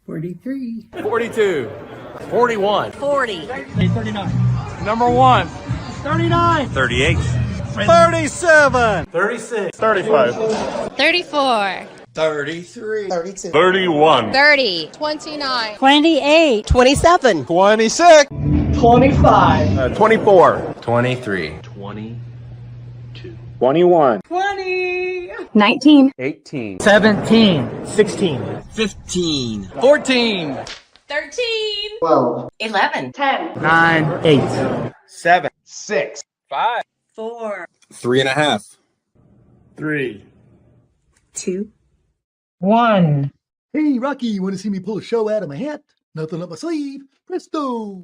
43. 42. 41. 40. 39. Number 1. 39. 38. 37. 36. 35. 34. 33. 32. 31. 30. 29. 28. 27. 26. 25. 24. 23. 21. 20. 19. 18. 17. 16. 15. 14. 13. 12. 11. 10. 9. 8. 7. 6. 5. 4. 3.5. 3. 2. 1. Hey, Rocky, you want to see me pull a show out of my hat? Nothing up my sleeve. Presto.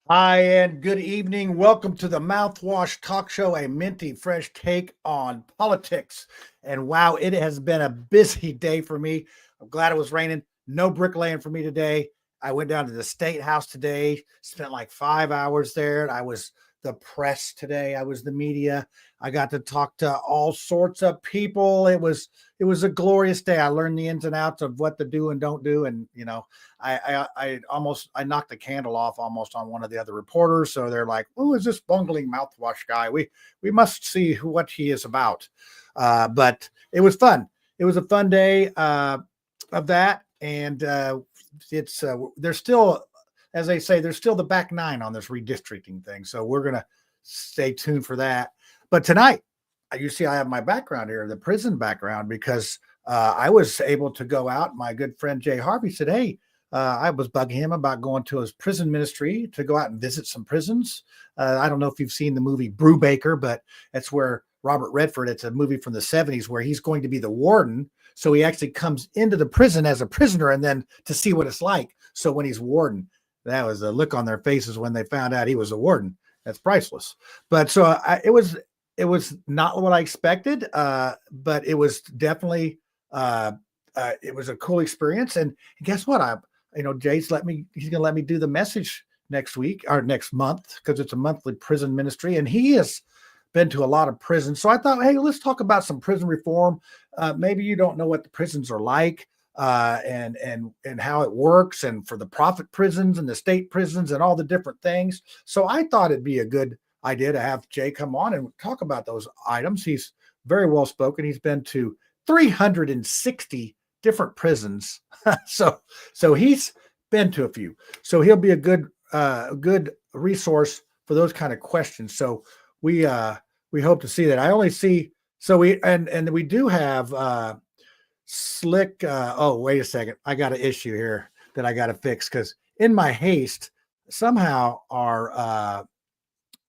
Hi, and good evening. Welcome to the Mouthwash Talk Show, a minty fresh take on politics. And wow, it has been a busy day for me. I'm glad it was raining. No bricklaying for me today. I went down to the State House today, spent like 5 hours there. I was the press today. I was the media. I got to talk to all sorts of people. It was a glorious day. I learned the ins and outs of what to do and don't do. And, you know, I knocked the candle off almost on one of the other reporters. So they're like, "Who is this bungling mouthwash guy? We must see what he is about." But it was fun. It was a fun day of that. And there's still, as they say, there's still the back nine on this redistricting thing. So we're going to stay tuned for that. But tonight, you see, I have my background here, the prison background, because I was able to go out. My good friend Jay Harvey said, "Hey, I was bugging him about going to his prison ministry to go out and visit some prisons." I don't know if you've seen the movie Brubaker, but that's where Robert Redford, it's a movie from the 70s where he's going to be the warden. So he actually comes into the prison as a prisoner and then to see what it's like. So when he's warden, that was a look on their faces when they found out he was a warden. That's priceless. But so it was not what I expected, but it was definitely it was a cool experience. And guess what? Jay's he's gonna let me do the message next week or next month, because it's a monthly prison ministry, and he has been to a lot of prisons. So I thought, hey, let's talk about some prison reform. Maybe you don't know what the prisons are like, and how it works, and for the profit prisons and the state prisons and all the different things. So I thought it'd be a good idea to have Jay come on and talk about those items. He's very well spoken. He's been to 360 different prisons. so he's been to a few. So he'll be a good resource for those kind of questions. So we hope to see that. I only see, so we do have Slick. Oh, wait a second. I got an issue here that I got to fix, because in my haste, somehow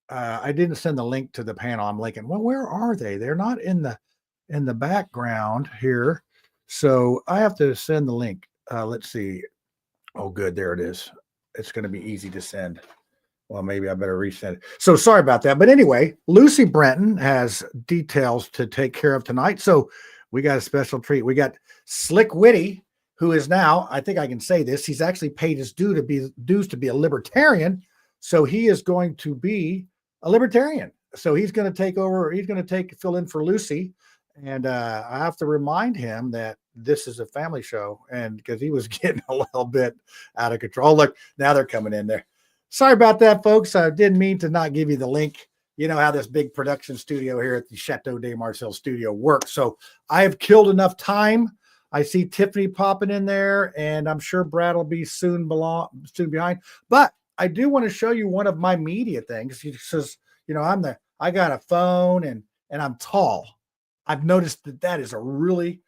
I didn't send the link to the panel. I'm thinking, well, where are they? They're not in the background here. So I have to send the link. Let's see. Oh, good. There it is. It's going to be easy to send. Well, maybe I better resend it. So sorry about that. But anyway, Lucy Brenton has details to take care of tonight. So we got a special treat. We got Slick Witty, who is now, I think I can say this, he's actually paid his dues to be a libertarian. So he is going to be a libertarian. So he's going to take over. He's going to fill in for Lucy. And I have to remind him that this is a family show, and because he was getting a little bit out of control. Look, now they're coming in there. Sorry about that, folks. I didn't mean to not give you the link. You know how this big production studio here at the Chateau de Marcel studio works. So I have killed enough time. I see Tiffany popping in there, and I'm sure Brad will be soon behind. But I do want to show you one of my media things. He says, I got a phone and I'm tall. I've noticed that's a really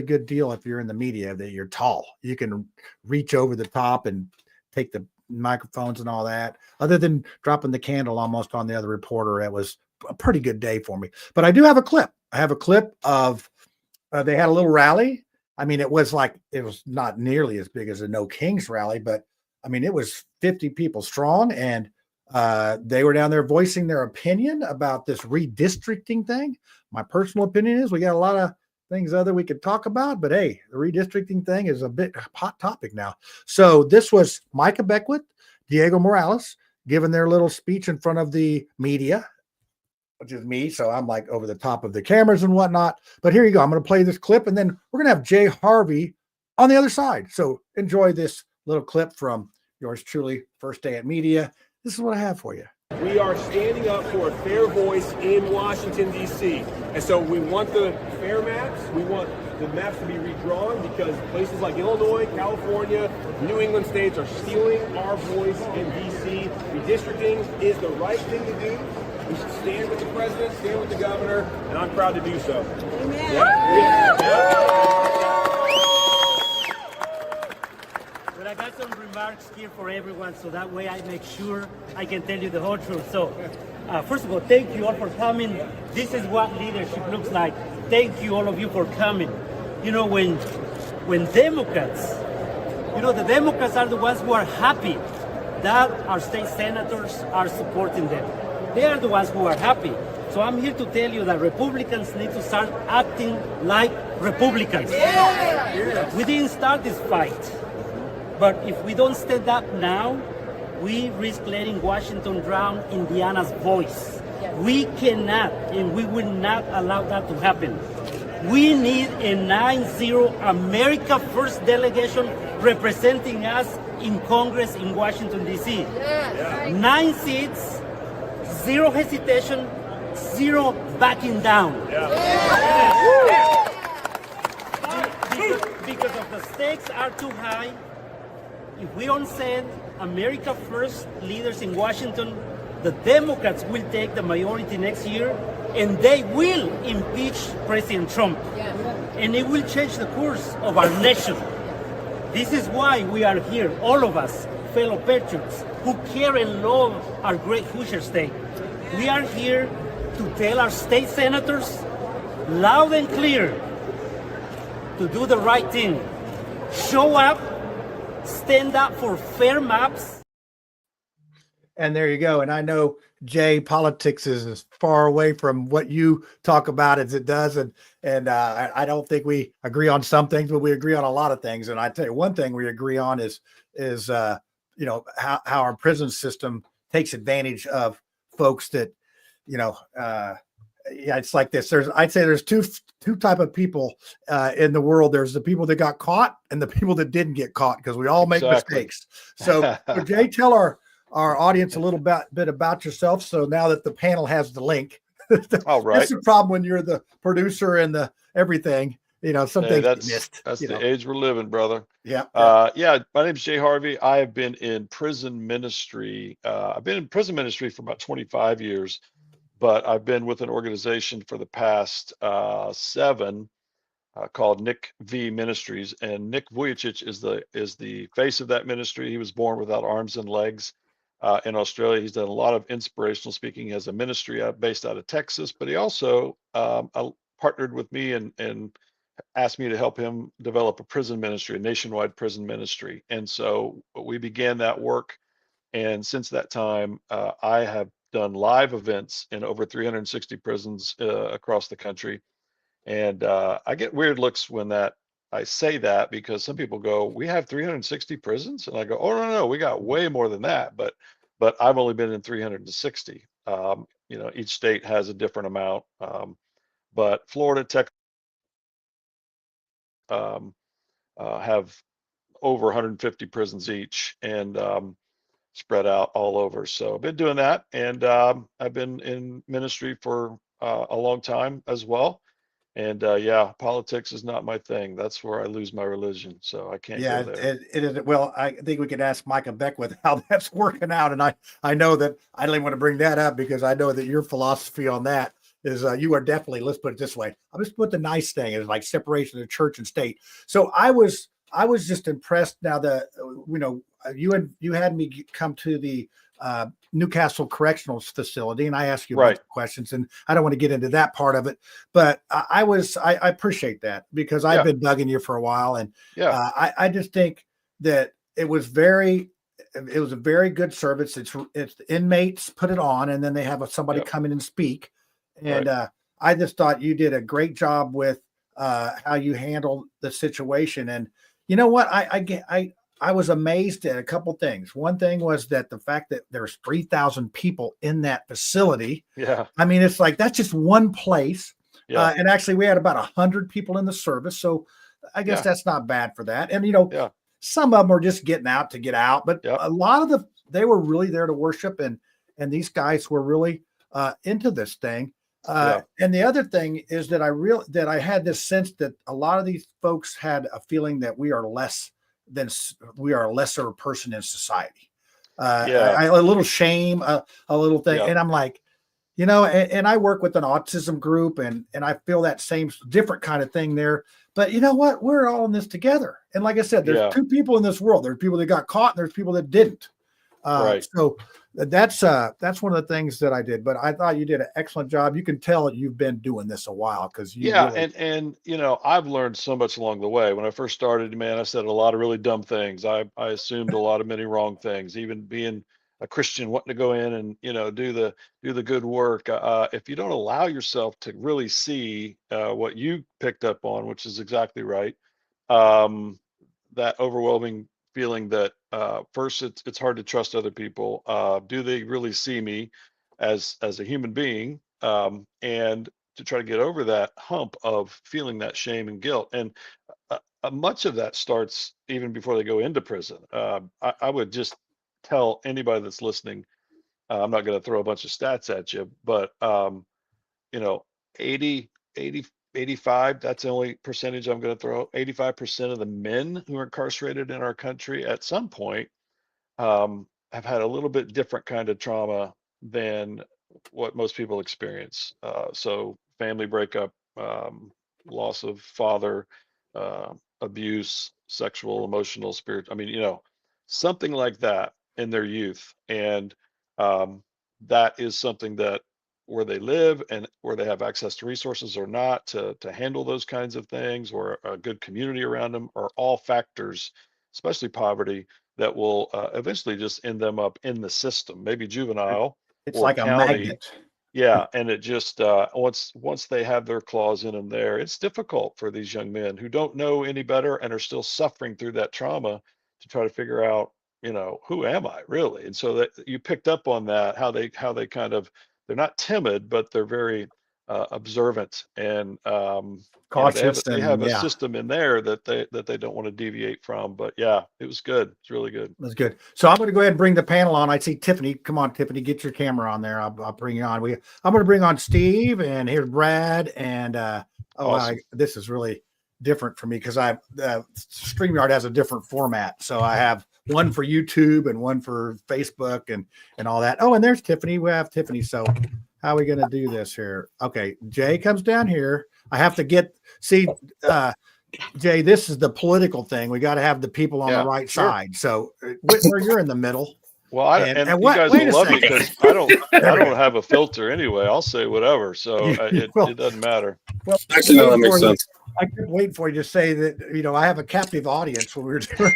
good deal if you're in the media, that you're tall. You can reach over the top and take the microphones and all that. Other than dropping the candle almost on the other reporter, it was a pretty good day for me. But I do have a clip. I have a clip of they had a little rally I mean, it was not nearly as big as a No Kings rally, but I mean, it was 50 people strong, and they were down there voicing their opinion about this redistricting thing. My personal opinion is we got a lot of things other we could talk about, but hey, the redistricting thing is a bit hot topic now. So this was Micah Beckwith, Diego Morales, giving their little speech in front of the media, which is me. So I'm like over the top of the cameras and whatnot. But here you go. I'm going to play this clip, and then we're going to have Jay Harvey on the other side. So enjoy this little clip from yours truly, First Day at Media. This is what I have for you. We are standing up for a fair voice in Washington, D.C. And so we want the fair maps. We want the maps to be redrawn because places like Illinois, California, New England states are stealing our voice in D.C. Redistricting is the right thing to do. We should stand with the president, stand with the governor, and I'm proud to do so. Amen. But I got some remarks here for everyone, so that way I make sure I can tell you the whole truth. So, first of all, thank you all for coming. This is what leadership looks like. Thank you, all of you, for coming. You know, when Democrats, the Democrats are the ones who are happy that our state senators are supporting them. They are the ones who are happy. So I'm here to tell you that Republicans need to start acting like Republicans. Yeah. We didn't start this fight. But if we don't stand up now, we risk letting Washington drown Indiana's voice. We cannot and we will not allow that to happen. We need a 9-0 America First delegation representing us in Congress in Washington, D.C. 9 seats, 0 hesitation, 0 backing down. Because of the stakes are too high. If we don't send America First leaders in Washington, the Democrats will take the majority next year and they will impeach President Trump. And it will change the course of our nation. This is why we are here, all of us, fellow patriots, who care and love our great Hoosier state. We are here to tell our state senators, loud and clear, to do the right thing. Show up, stand up for fair maps. And there you go. And I know, Jay, politics is as far away from what you talk about as it does. And I don't think we agree on some things, but we agree on a lot of things. And I tell you, one thing we agree on is how our prison system takes advantage of folks that, it's like this. I'd say there's two type of people in the world. There's the people that got caught and the people that didn't get caught, because we all make mistakes. So Jay, tell our audience a little bit about yourself. So now that the panel has the link, all right. That's the problem when you're the producer and the everything. Some things that's missed. That's the age we're living, brother. Yeah. My name is Jay Harvey. I have been in prison ministry. I've been in prison ministry for about 25 years, but I've been with an organization for the past 7 called Nick V Ministries, and Nick Vujicic is the face of that ministry. He was born without arms and legs in Australia. He's done a lot of inspirational speaking as a ministry based out of Texas, but he also partnered with me and asked me to help him develop a prison ministry, a nationwide prison ministry. And so we began that work. And since that time, I have done live events in over 360 prisons across the country. And I get weird looks when I say that, because some people go, "We have 360 prisons?" And I go, "Oh, no, we got way more than that." But I've only been in 360. Each state has a different amount. But Florida, Texas have over 150 prisons each, and spread out all over. So I've been doing that, and I've been in ministry for a long time as well. And politics is not my thing. That's where I lose my religion. So I can't go there. It is. Well, I think we could ask Micah Beckwith how that's working out. And I know that I didn't want to bring that up, because I know that your philosophy on that is you are definitely, let's put it this way. I'll just put the nice thing is like separation of church and state. So I was just impressed now that, you had me come to the Newcastle Correctional Facility, and I asked you a Right. bunch of questions, and I don't want to get into that part of it, but I appreciate that because I've Yeah. been bugging you for a while, and Yeah. I just think that it was a very good service. It's the inmates put it on, and then they have somebody Yep. come in and speak, and Right. I just thought you did a great job with how you handled the situation, and you know what, I was amazed at a couple things. One thing was that the fact that there's 3,000 people in that facility. Yeah. I mean, it's like that's just one place. Yeah. And actually, we had about 100 people in the service, so I guess Yeah. that's not bad for that. And Yeah. some of them are just getting out to get out, but Yep. a lot of they were really there to worship, and these guys were really into this thing. And the other thing is that I had this sense that a lot of these folks had a feeling that we are a lesser person in society. Yeah. A little shame, a little thing. Yep. And I'm like, and I work with an autism group, and I feel that same different kind of thing there. But you know what? We're all in this together. And like I said, there's Yeah. two people in this world. There's people that got caught, and there's people that didn't. Right. So that's one of the things that I did. But I thought you did an excellent job. You can tell you've been doing this a while because you Yeah, really, and I've learned so much along the way. When I first started, man, I said a lot of really dumb things. I assumed a lot of many wrong things. Even being a Christian, wanting to go in and do the good work. If you don't allow yourself to really see what you picked up on, which is exactly right, um, that overwhelming feeling that first it's hard to trust other people. Do they really see me as a human being? And to try to get over that hump of feeling that shame and guilt. And much of that starts even before they go into prison. I would just tell anybody that's listening, I'm not going to throw a bunch of stats at you, but you know, 80, 80, 85, that's the only percentage I'm going to throw. 85% of the men who are incarcerated in our country at some point have had a little bit different kind of trauma than what most people experience. So family breakup, loss of father, abuse, sexual, emotional, spiritual. I mean, something like that in their youth. And that is something that where they live and where they have access to resources or not to handle those kinds of things, or a good community around them, are all factors, especially poverty, that will eventually just end them up in the system, maybe juvenile it's or like a county. magnet. Yeah, and it just once they have their claws in them there, it's difficult for these young men who don't know any better and are still suffering through that trauma to try to figure out, who am I really? And so that you picked up on that, how they kind of, they're not timid, but they're very observant, and Cautious they and have a yeah. system in there that they don't want to deviate from. But yeah, it was good. It's really good. That's good. So I'm going to go ahead and bring the panel on. I see Tiffany. Come on, Tiffany, get your camera on there. I'll bring you on. I'm going to bring on Steve, and here's Brad. And Awesome. this is really different for me because StreamYard has a different format. So I have one for YouTube and one for Facebook and all that. Oh, and there's Tiffany. We have Tiffany. So how are we going to do this here? Okay, Jay comes down here. I have to Jay, this is the political thing. We got to have the people on the right side. So Whitmer, you're in the middle. Well, you guys will love me because I don't have a filter anyway. I'll say whatever, so it doesn't matter. Well, actually, no, that makes sense. I kept waiting for you to say that. I have a captive audience when we were doing,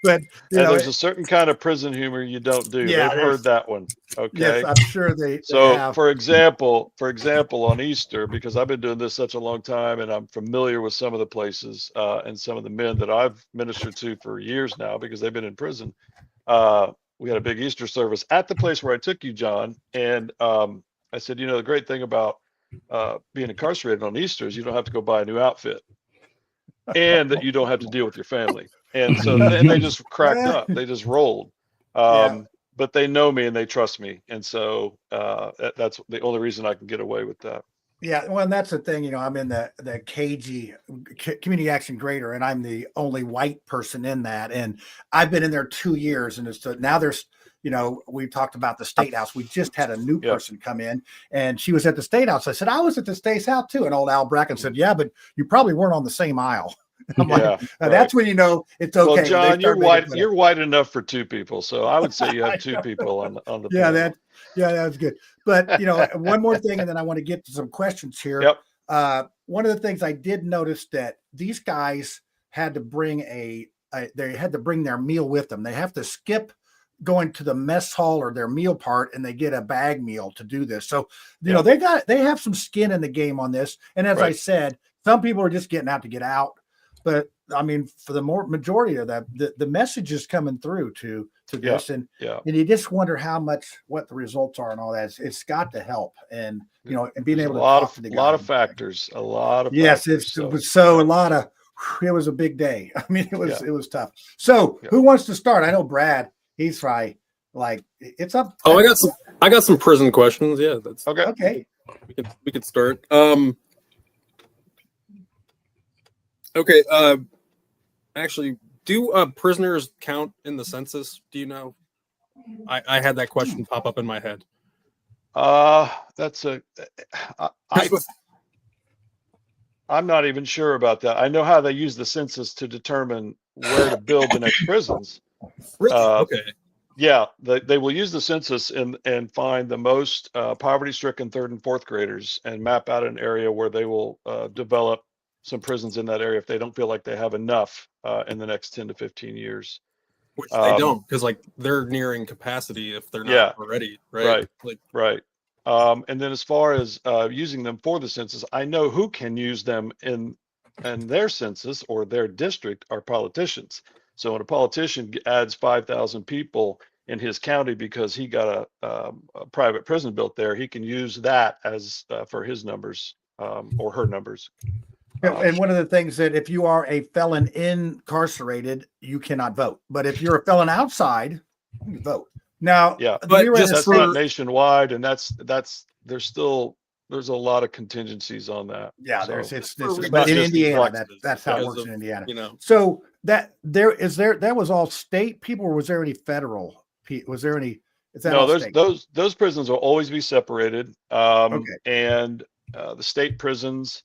but there's a certain kind of prison humor you don't do. Yeah, they've heard that one. Okay. Yes, I'm sure they. So, have. for example, on Easter, because I've been doing this such a long time, and I'm familiar with some of the places and some of the men that I've ministered to for years now, because they've been in prison. We had a big Easter service at the place where I took you, John, and I said, the great thing about being incarcerated on Easter is you don't have to go buy a new outfit, and that you don't have to deal with your family. And so then they just cracked up, they just rolled. But they know me and they trust me, and so that's the only reason I can get away with that. Yeah, well, and that's the thing. I'm in the KG Community Action Greater, and I'm the only white person in that. And I've been in there 2 years, and now there's, we talked about the State House. We just had a new person come in, and she was at the State House. I said, I was at the State House too. And old Al Bracken said, yeah, but you probably weren't on the same aisle. I'm like, Yeah, that's when you know it's okay. Well, when they John, start you're making white. fun You're white enough for two people, so I would say you I have two know. people on the Yeah, panel. that's good. But one more thing, and then I want to get to some questions here. Yep. One of the things I did notice that these guys had to bring they had to bring their meal with them. They have to skip going to the mess hall or their meal part, and they get a bag meal to do this. So they have some skin in the game on this. And as I said, some people are just getting out to get out. But I mean, for the majority of that, the message is coming through to this, and you just wonder what the results are and all that. It's got to help, and and being able to talk to the guys. A lot of factors. A lot of yes, factors, it was a lot of. It was a big day. I mean, it was tough. So, who wants to start? I know Brad. He's like it's up. Oh, I got some prison questions. Yeah, that's okay. We could start. Okay. Actually, do prisoners count in the census? Do you know? I had that question pop up in my head. I'm not even sure about that. I know how they use the census to determine where to build the next prisons. Really? Okay. Yeah, they will use the census and find the most poverty-stricken third and fourth graders and map out an area where they will develop some prisons in that area if they don't feel like they have enough in the next 10 to 15 years. Which they don't, because they're nearing capacity if they're not already, right? Right. And then as far as using them for the census, I know who can use them in their census or their district are politicians. So when a politician adds 5,000 people in his county because he got a private prison built there, he can use that as for his numbers or her numbers. And one of the things that if you are a felon incarcerated, you cannot vote. But if you're a felon outside, you can vote. Now, but that's not nationwide, and that's there's a lot of contingencies on that. Yeah, so, but in Indiana, that's how it works in Indiana. So that was all state people, or was there any federal? Was there any? No, those prisons will always be separated. And the state prisons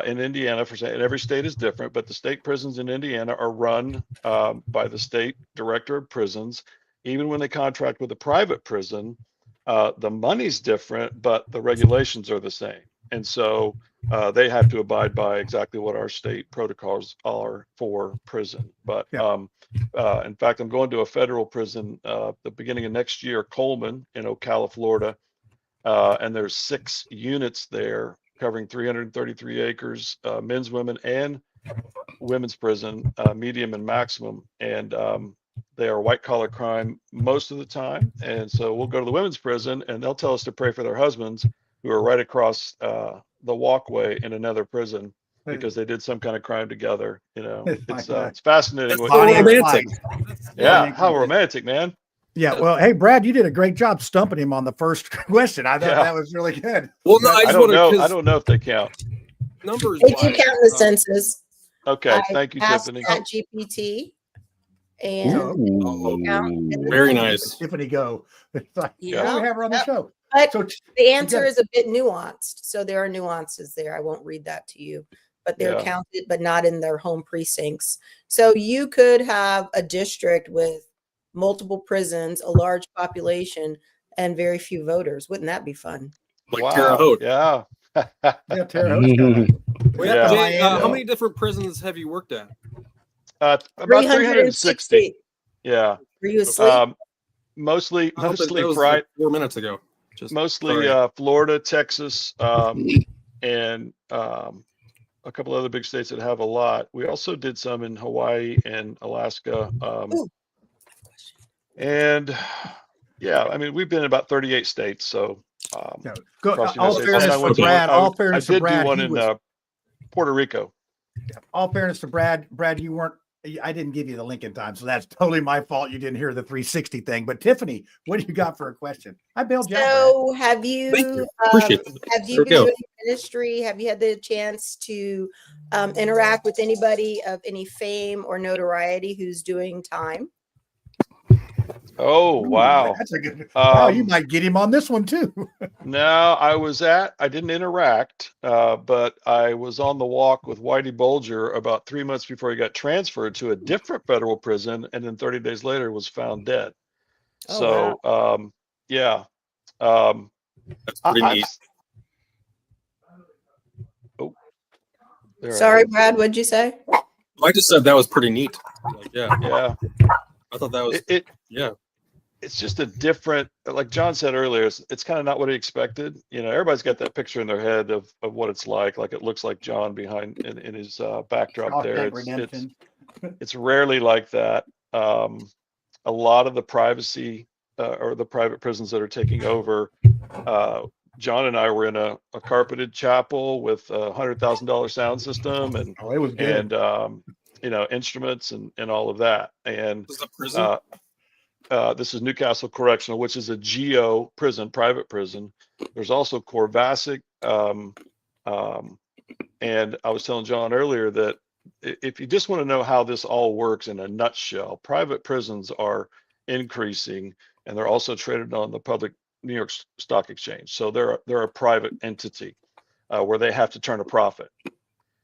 in Indiana, and every state is different, but the state prisons in Indiana are run by the state director of prisons. Even when they contract with a private prison, the money's different, but the regulations are the same. And so they have to abide by exactly what our state protocols are for prison. But in fact, I'm going to a federal prison the beginning of next year, Coleman in Ocala, Florida. And there's 6 units there covering 333 acres, men's, women, and women's prison, medium and maximum. And they are white collar crime most of the time. And so we'll go to the women's prison and they'll tell us to pray for their husbands who are right across the walkway in another prison because they did some kind of crime together. It's fascinating. Romantic. Yeah. How romantic, man. Yeah. Well, hey, Brad, you did a great job stumping him on the first question. I thought that was really good. Well, no, I don't know if they count. Numbers. They do count in the census. Okay. Thank you, Tiffany. At GPT. And very nice. Tiffany, go. Like, we have her on the show. But the answer is a bit nuanced. So there are nuances there. I won't read that to you, but they're counted, but not in their home precincts. So you could have a district with multiple prisons, a large population, and very few voters. Wouldn't that be fun? Like Terre Haute. Yeah. Terre Haute. Jay, how many different prisons have you worked at? About 360. Yeah. Were you asleep? Mostly like 4 minutes ago. Mostly Florida, Texas, and a couple other big states that have a lot. We also did some in Hawaii and Alaska. And I mean, we've been in about 38 states. So all fairness to Brad, I did do one in Puerto Rico. All fairness to Brad, I didn't give you the link in time, so that's totally my fault. You didn't hear the 360 thing. But Tiffany, what do you got for a question? I bailed you out. So have you Appreciate it. have you been doing ministry? Have you had the chance to interact with anybody of any fame or notoriety who's doing time? Oh, wow. That's a good. Wow, you Um, might get him on this one too. No, I didn't interact, but I was on the walk with Whitey Bulger about 3 months before he got transferred to a different federal prison, and then 30 days later was found dead. Oh, wow. So, yeah, um, That's pretty I've, neat. s- oh, there I Sorry, am. Brad, what'd you say? I just said that was pretty neat. Like, yeah, Yeah, I thought that was it yeah. it's just a different, like John said earlier, it's kind of not what he expected. Everybody's got that picture in their head of what it's like it looks like John behind in his backdrop there. Shawshank Redemption. It's rarely like that. A lot of the privacy or the private prisons that are taking over. John and I were in a carpeted chapel with $100,000 sound system and Oh, it was good. instruments and all of that. And Was it prison? this is Newcastle Correctional, which is a GO prison, private prison. There's also Corvasic. And I was telling John earlier that if you just want to know how this all works in a nutshell, private prisons are increasing, and they're also traded on the public New York Stock Exchange. So they're a private entity where they have to turn a profit.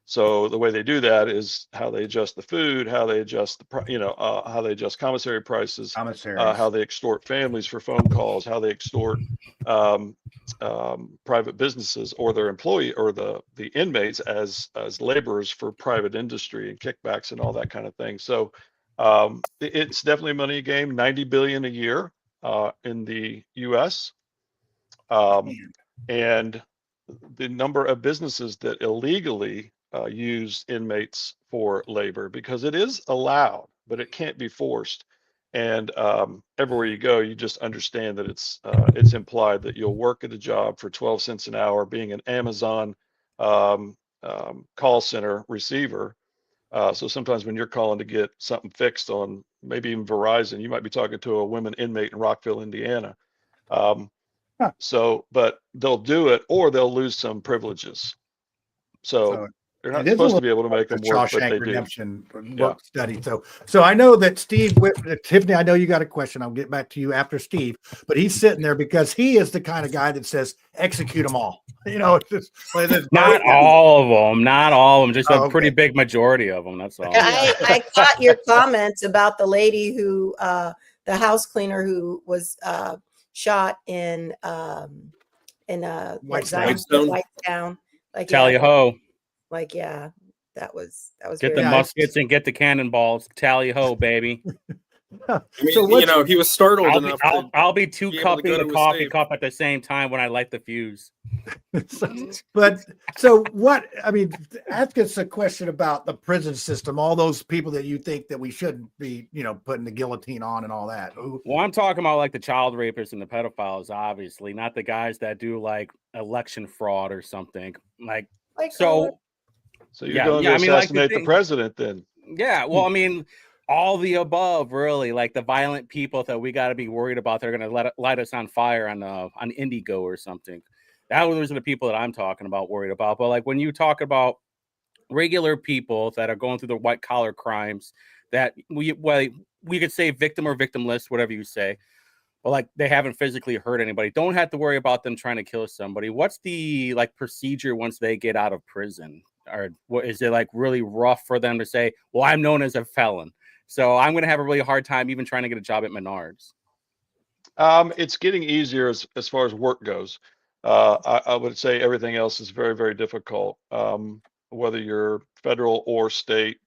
So the way they do that is how they adjust the food, how they adjust how they adjust commissary prices, how they extort families for phone calls, how they extort private businesses or their employee or the inmates as laborers for private industry and kickbacks and all that kind of thing. So it's definitely a money game. 90 billion a year in the U.S. And the number of businesses that illegally use inmates for labor, because it is allowed, but it can't be forced. And everywhere you go, you just understand that it's implied that you'll work at a job for 12 cents an hour, being an Amazon call center receiver. So sometimes when you're calling to get something fixed on maybe even Verizon, you might be talking to a women inmate in Rockville, Indiana. But they'll do it or they'll lose some privileges. So they're not supposed to be able to make them work, but Shawshank they do. Redemption work study. So I know that Steve, Tiffany, I know you got a question. I'll get back to you after Steve, but he's sitting there because he is the kind of guy that says, execute them all. It's just not all of them, just a okay. pretty big majority of them. That's all. I caught your comments about the lady who, the house cleaner who was shot in Whitestone. Like Tally ho. Like, yeah, that was get the muskets and get the cannonballs. Tally ho, baby. I mean, he was startled enough. I'll be two cupping the coffee cup at the same time when I light the fuse. But so what? I mean, ask us a question about the prison system. All those people that you think that we shouldn't be, putting the guillotine on and all that. Well, I'm talking about like the child rapists and the pedophiles, obviously, not the guys that do like election fraud or something. So you're going to assassinate the president then? Yeah. Well, I mean, all the above, really, like the violent people that we got to be worried about. They're going to light us on fire on Indigo or something. Those are the people that I'm talking about, worried about. But like when you talk about regular people that are going through the white collar crimes, that we could say victim or victimless, whatever you say, but like they haven't physically hurt anybody. Don't have to worry about them trying to kill somebody. What's the procedure once they get out of prison? Or what is it really rough for them to say, well, I'm known as a felon, so I'm going to have a really hard time even trying to get a job at Menards? It's getting easier as far as work goes. I would say everything else is very, very difficult, whether you're federal or state,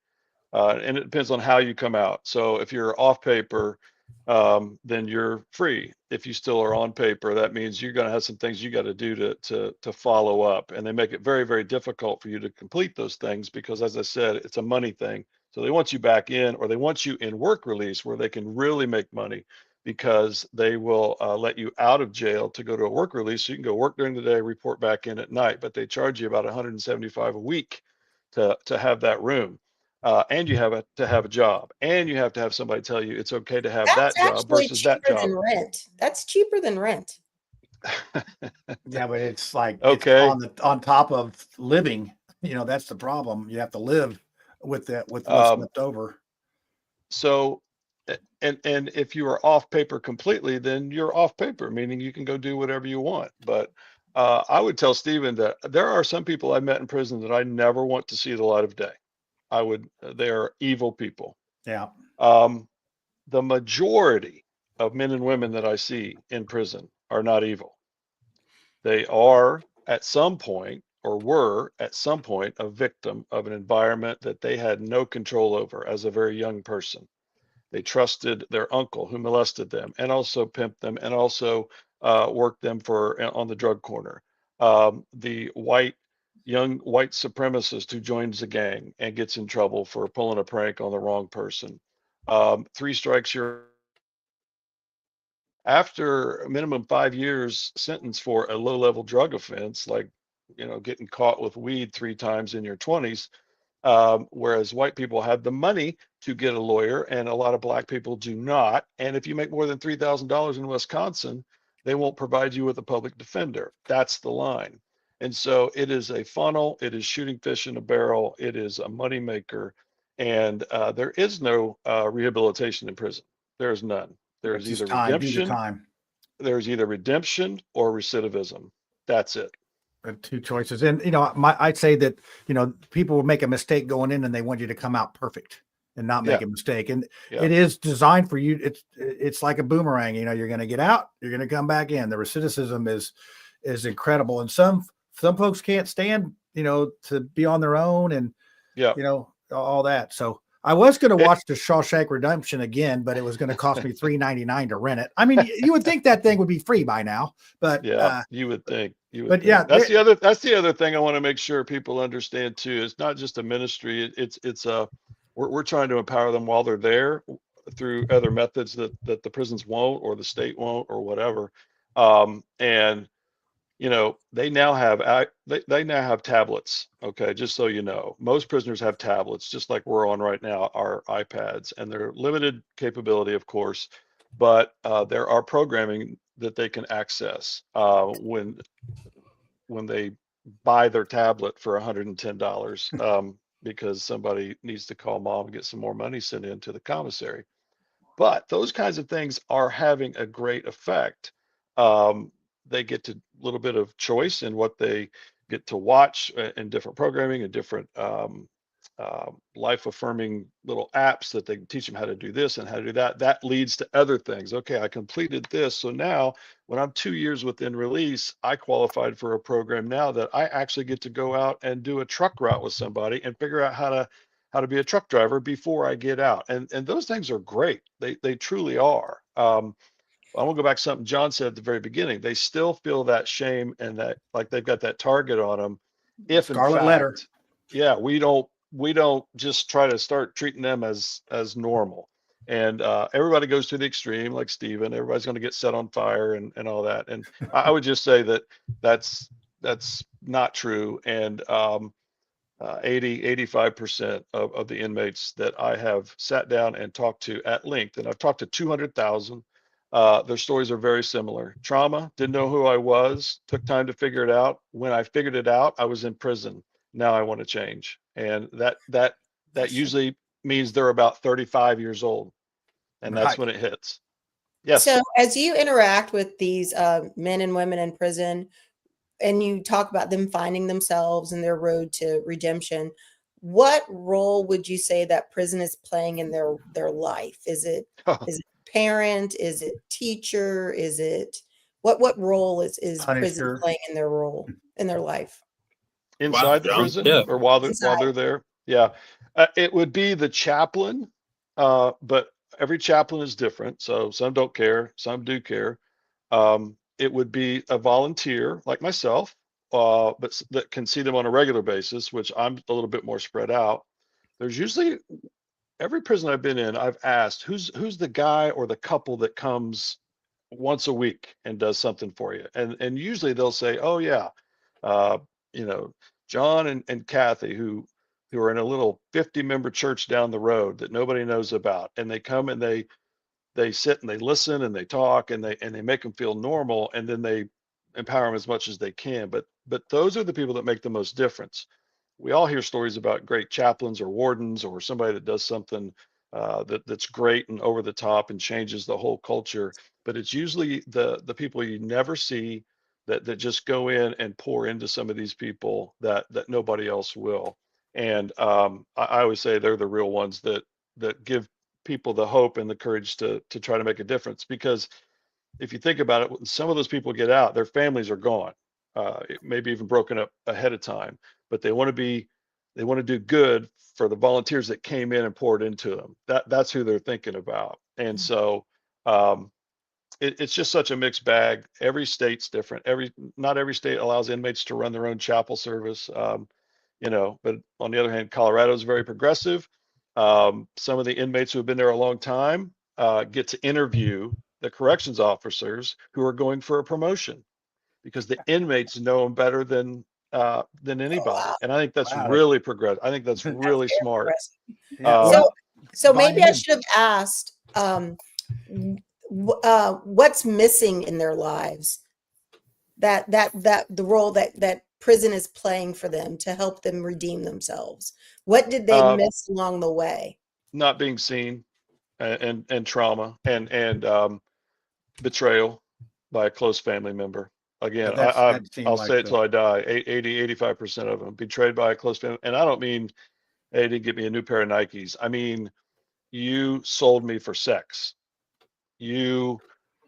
and it depends on how you come out. So if you're off paper, then you're free. If you still are on paper, that means you're going to have some things you got to do to follow up, and they make it very, very difficult for you to complete those things because, as I said, it's a money thing. So they want you back in, or they want you in work release where they can really make money, because they will let you out of jail to go to a work release. So you can go work during the day, report back in at night, but they charge you about $175 a week to have that room. And you have to have a job, and you have to have somebody tell you it's okay to have that job versus that job. Than rent. That's cheaper than rent. Yeah, but it's like okay, it's on top of living. That's the problem. You have to live with what's left over. So And if you are off paper completely, then you're off paper, meaning you can go do whatever you want. But I would tell Stephen that there are some people I met in prison that I never want to see the light of day. They are evil people. Yeah. The majority of men and women that I see in prison are not evil. They are at some point, or were at some point, a victim of an environment that they had no control over as a very young person. They trusted their uncle who molested them and also pimped them and also worked them on the drug corner. The young white supremacist who joins a gang and gets in trouble for pulling a prank on the wrong person. 3 strikes, you're after a minimum 5 years sentence for a low-level drug offense, like getting caught with weed 3 times in your 20s. Whereas white people have the money to get a lawyer, and a lot of black people do not. And if you make more than $3,000 in Wisconsin, they won't provide you with a public defender. That's the line. And so it is a funnel. It is shooting fish in a barrel. It is a moneymaker. And there is no rehabilitation in prison. There is none. There is either redemption. There's either redemption or recidivism. That's it. 2 choices. And I'd say that people will make a mistake going in and they want you to come out perfect and not make a mistake. And it is designed for you. It's like a boomerang. You're going to get out, you're going to come back in. The recidivism is incredible. And some folks can't stand to be on their own and all that. So I was going to watch the Shawshank Redemption again, but it was going to cost me $3.99 to rent it. I mean, you would think that thing would be free by now, but you would think. Yeah, that's the other thing I want to make sure people understand too. It's not just a ministry. We're trying to empower them while they're there through other methods that the prisons won't, or the state won't, or whatever. And they now have tablets. Okay, just so you know, most prisoners have tablets, just like we're on right now, our iPads, and they're limited capability, of course, but there are programming that they can access when they buy their tablet for $110 because somebody needs to call mom and get some more money sent in to the commissary. But those kinds of things are having a great effect. They get a little bit of choice in what they get to watch in different programming and different life-affirming little apps that they can teach them how to do this and how to do that. That leads to other things. Okay, I completed this. So now when I'm 2 years within release, I qualified for a program now that I actually get to go out and do a truck route with somebody and figure out how to be a truck driver before I get out. And those things are great. They truly are. I want to go back to something John said at the very beginning. They still feel that shame and that like they've got that target on them. If in Scarlet fact, letter. Yeah, we don't just try to start treating them as normal. And everybody goes to the extreme, like Stephen. Everybody's going to get set on fire and all that. And I would just say that's not true. And 85% of the inmates that I have sat down and talked to at length, and I've talked to 200,000. Their stories are very similar. Trauma, didn't know who I was, took time to figure it out. When I figured it out, I was in prison. Now I want to change. And that usually means they're about 35 years old. And that's when it hits. Yes. So as you interact with these men and women in prison, and you talk about them finding themselves in their road to redemption, what role would you say that prison is playing in their life? Is it parent? Is it teacher? Is it what role is prison playing in their life? Inside the prison, or while they're there? Yeah, it would be the chaplain, but every chaplain is different. So some don't care, some do care. It would be a volunteer like myself, but that can see them on a regular basis, which I'm a little bit more spread out. There's usually every prison I've been in, I've asked who's the guy or the couple that comes once a week and does something for you, and usually they'll say, oh yeah, John and Kathy who are in a little 50-member church down the road that nobody knows about, and they come and they sit and they listen and they talk and they make them feel normal, and then they empower them as much as they can. But those are the people that make the most difference. We all hear stories about great chaplains or wardens or somebody that does something that's great and over the top and changes the whole culture. But it's usually the people you never see that just go in and pour into some of these people that nobody else will. And I always say they're the real ones that give people the hope and the courage to try to make a difference. Because if you think about it, when some of those people get out, their families are gone, maybe even broken up ahead of time, but they want to do good for the volunteers that came in and poured into them. That's who they're thinking about. And so it's just such a mixed bag. Every state's different. Not every state allows inmates to run their own chapel service. But on the other hand, Colorado is very progressive. Some of the inmates who have been there a long time get to interview the corrections officers who are going for a promotion, because the inmates know them better than anybody. And I think that's really progressive. I think that's really smart. So maybe I should have asked, what's missing in their lives, that the role that prison is playing for them to help them redeem themselves. What did they miss along the way? Not being seen, and trauma, and betrayal by a close family member. Again, I'll say it till I die. 85% of them betrayed by a close family. And I don't mean, hey, didn't get me a new pair of Nikes. I mean, you sold me for sex. You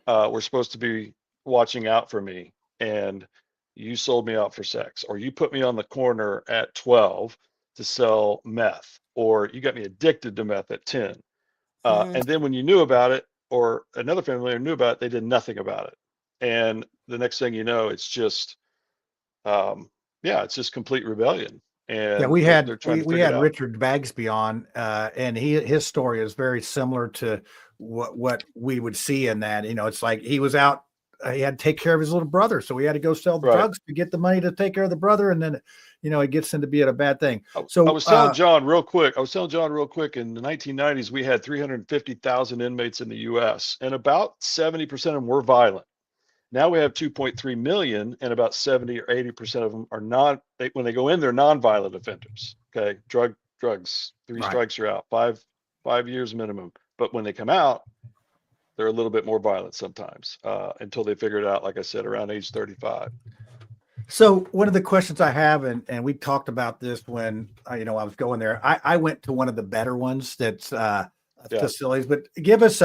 were supposed to be watching out for me, and you sold me out for sex, or you put me on the corner at 12 to sell meth, or you got me addicted to meth at 10. And then when you knew about it, or another family member knew about it, they did nothing about it. And the next thing you know, it's just, it's just complete rebellion. And we had Richard Bagsby on, and his story is very similar to what we would see in that. It's like he was out, he had to take care of his little brother, so he had to go sell drugs to get the money to take care of the brother, and then it gets into being a bad thing. So I was telling John real quick. In the 1990s, we had 350,000 inmates in the U.S., and about 70% of them were violent. Now we have 2.3 million, and about 70 or 80% of them are when they go in, they're non-violent offenders. Okay. Drugs, 3 strikes you're out, 5 years minimum. But when they come out, they're a little bit more violent sometimes, until they figure it out, like I said, around age 35. So one of the questions I have, and we talked about this when I was going there, I went to one of the better ones that's facilities, but give us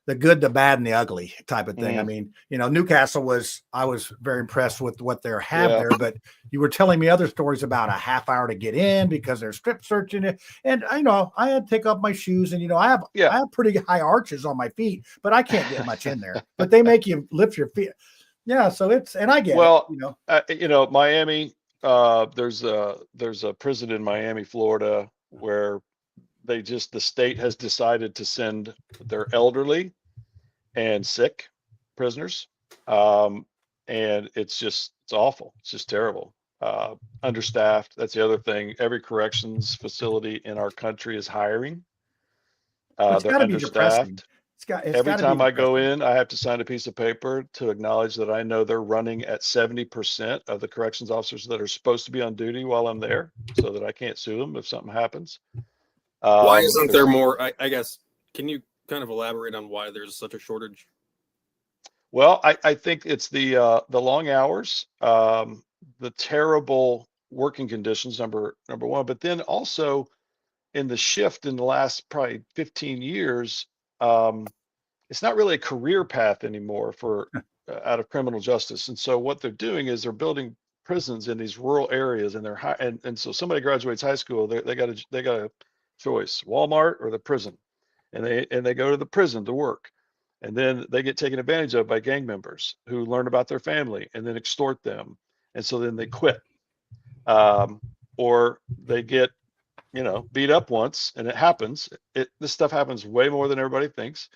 the good, the bad, and the ugly type of thing. I mean, Newcastle I was very impressed with what they have there, but you were telling me other stories about a half hour to get in because they're strip searching it. And I had to take off my shoes, and I have pretty high arches on my feet, but I can't get much in there. But they make you lift your feet. Yeah. So I get it. Miami, there's a prison in Miami, Florida, where the state has decided to send their elderly and sick prisoners. And it's awful. It's just terrible. Understaffed. That's the other thing. Every corrections facility in our country is hiring. They're understaffed. Every time I go in, I have to sign a piece of paper to acknowledge that I know they're running at 70% of the corrections officers that are supposed to be on duty while I'm there, so that I can't sue them if something happens. Why isn't there more? I guess, can you kind of elaborate on why there's such a shortage? Well, I think it's the long hours, the terrible working conditions, number one, but then also in the shift in the last probably 15 years, it's not really a career path anymore for out of criminal justice. And so what they're doing is they're building prisons in these rural areas, and and so somebody graduates high school, they got a choice, Walmart or the prison, and they go to the prison to work, and then they get taken advantage of by gang members who learn about their family and then extort them, and so then they quit, or they get beat up once, and it happens. This stuff happens way more than everybody thinks,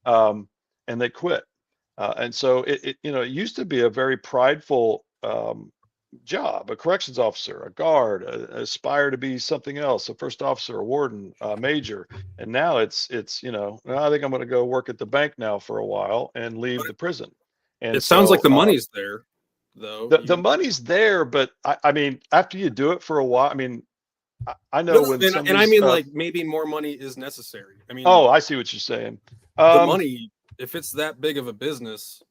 and they quit. And so it used to be a very prideful job, a corrections officer, a guard, aspire to be something else, a first officer, a warden, a major. And now it's I think I'm going to go work at the bank now for a while and leave the prison. And it sounds like the money's there, though. The money's there, but I mean, after you do it for a while, I mean, I know No, when and I mean, like, maybe more money is necessary. I mean, oh, I see what you're saying. the money, if it's that big of a business.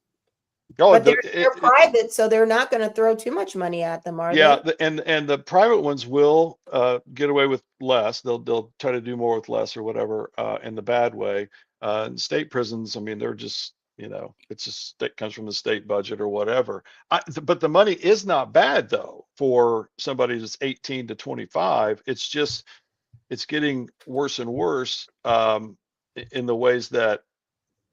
But they're private, so they're not going to throw too much money at them, are yeah, they? and the private ones will get away with less. They'll try to do more with less or whatever in the bad way. And state prisons, I mean, they're just, you know, it's just that comes from the state budget or whatever. But the money is not bad though for somebody that's 18 to 25. It's just it's getting worse and worse in the ways that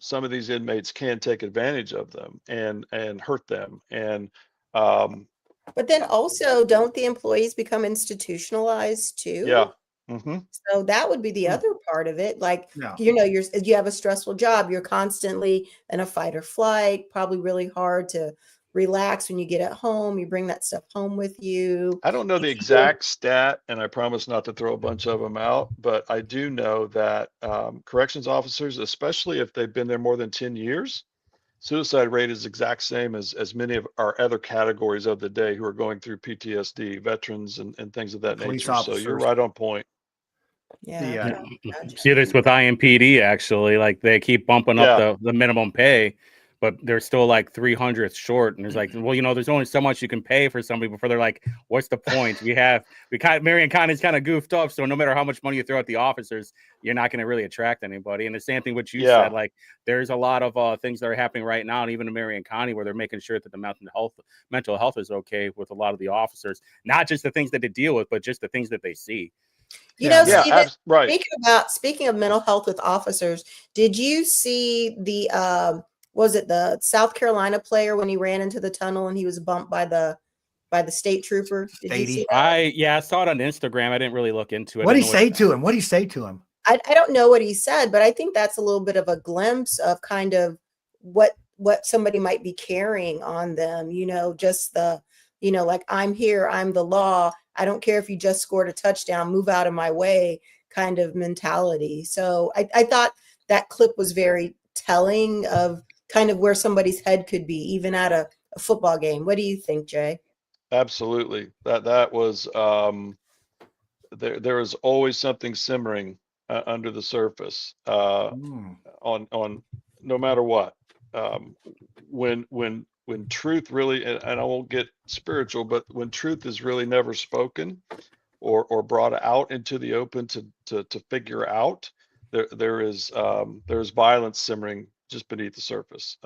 some of these inmates can take advantage of them and hurt them. And But then also, don't the employees become institutionalized too? yeah. Mm-hmm. So that would be the other part of it. Like, Yeah. you know, you have a stressful job. You're constantly in a fight or flight, probably really hard to relax when you get at home. You bring that stuff home with you. I don't know the exact stat, and I promise not to throw a bunch of them out, but I do know that corrections officers, especially if they've been there more than 10 years, suicide rate is exact same as many of our other categories of the day who are going through PTSD, veterans and things of that Police nature. So you're officers. right on point. Yeah. See this with IMPD actually, like they keep bumping Yeah. up the minimum pay, but they're still like 300th short. And there's like, well, you know, there's only so much you can pay for somebody before they're like, what's the point? Marion County's kind of goofed up. So no matter how much money you throw at the officers, you're not going to really attract anybody. And the same thing what you said, like there's a lot of things that are happening right now, and even in Marion County, where they're making sure that the mental health is okay with a lot of the officers, not just the things that they deal with, but just the things that they see. You know, Yeah, Steven, right. speaking of mental health with officers, did you see the was it the South Carolina player when he ran into the tunnel and he was bumped by the state trooper? Did you see that? I saw it on Instagram. I didn't really look into it. What did he say to him? What did he say to him? I don't know what he said, but I think that's a little bit of a glimpse of kind of what somebody might be carrying on them, you know, just the, you know, like, I'm here, I'm the law. I don't care if you just scored a touchdown, move out of my way kind of mentality. So I thought that clip was very telling of kind of where somebody's head could be, even at a football game. What do you think, Jay? Absolutely. That was there is always something simmering under the surface on no matter what. When truth really, and I won't get spiritual, but when truth is really never spoken or brought out into the open to figure out, there's violence simmering just beneath the surface.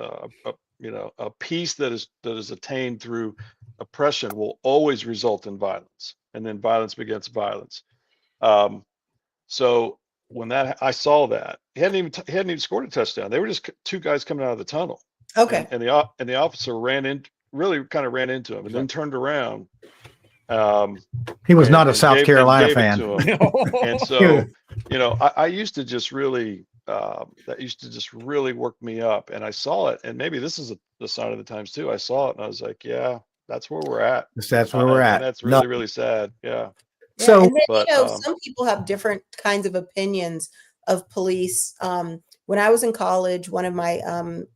You know, a peace that is attained through oppression will always result in violence, and then violence begets violence. So when I saw that, he hadn't even scored a touchdown. They were just two guys coming out of the tunnel. Okay. And the officer really kind of ran into him and then turned around. He was not a South Carolina fan. And so, you know, I used to just really, that used to just really work me up. And I saw it, and maybe this is the sign of the times too. I saw it and I was like, yeah, that's where we're at. That's where we're at. And that's really, really sad. Yeah. So, and then, you know, some people have different kinds of opinions of police. When I was in college, one of my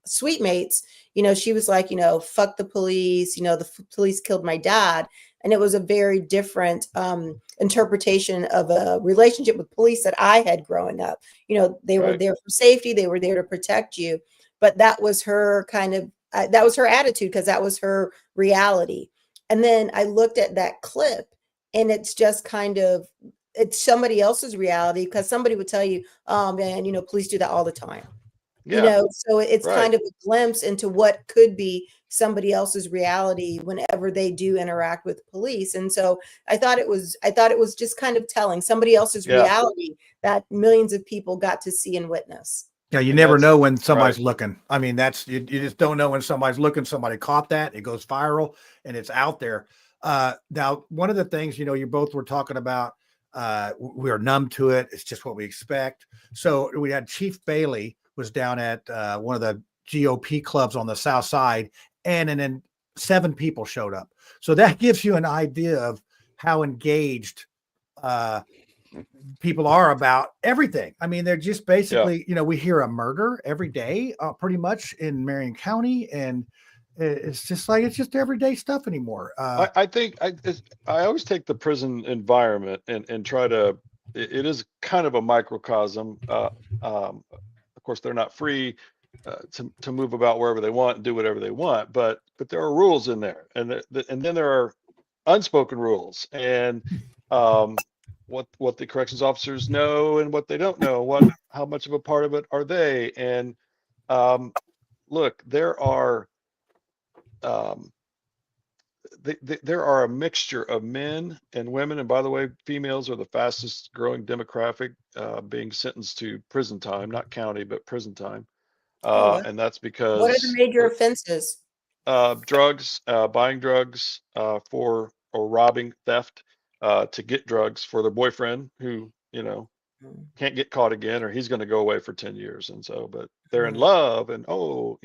suite mates, you know, she was like, you know, fuck the police, you know, the police killed my dad. And it was a very different interpretation of a relationship with police that I had growing up. You know, they were there for safety. They were there to protect you. But that was her kind of, that was her attitude, because that was her reality. And then I looked at that clip, and it's just kind of, it's somebody else's reality, because somebody would tell you, oh man, you know, police do that all the time. Yeah. You know, so it's kind of a glimpse into what could be somebody else's reality whenever they do interact with police. And so I thought it was just kind of telling somebody else's reality that millions of people got to see and witness. Yeah, you never know when somebody's looking. I mean, that's you just don't know when somebody's looking. Somebody caught that, it goes viral, and it's out there. Now, one of the things, you know, you both were talking about, we are numb to it. It's just what we expect. So we had Chief Bailey was down at one of the GOP clubs on the South Side, and then 7 people showed up. So that gives you an idea of how engaged people are about everything. I mean, they're just basically, you know, we hear a murder every day, pretty much in Marion County, and It's just like it's just everyday stuff anymore. I think I always take the prison environment and try to. It is kind of a microcosm. Of course, they're not free to move about wherever they want and do whatever they want, but there are rules in there, and then there are unspoken rules, and what the corrections officers know and what they don't know. How much of a part of it are they? And look, there are. There are a mixture of men and women, and by the way, females are the fastest growing demographic being sentenced to prison time, not county, but prison time. And that's because what are the major offenses? Drugs, buying drugs or robbing, theft to get drugs for their boyfriend who, can't get caught again, or he's going to go away for 10 years. And so, but they're in love, and so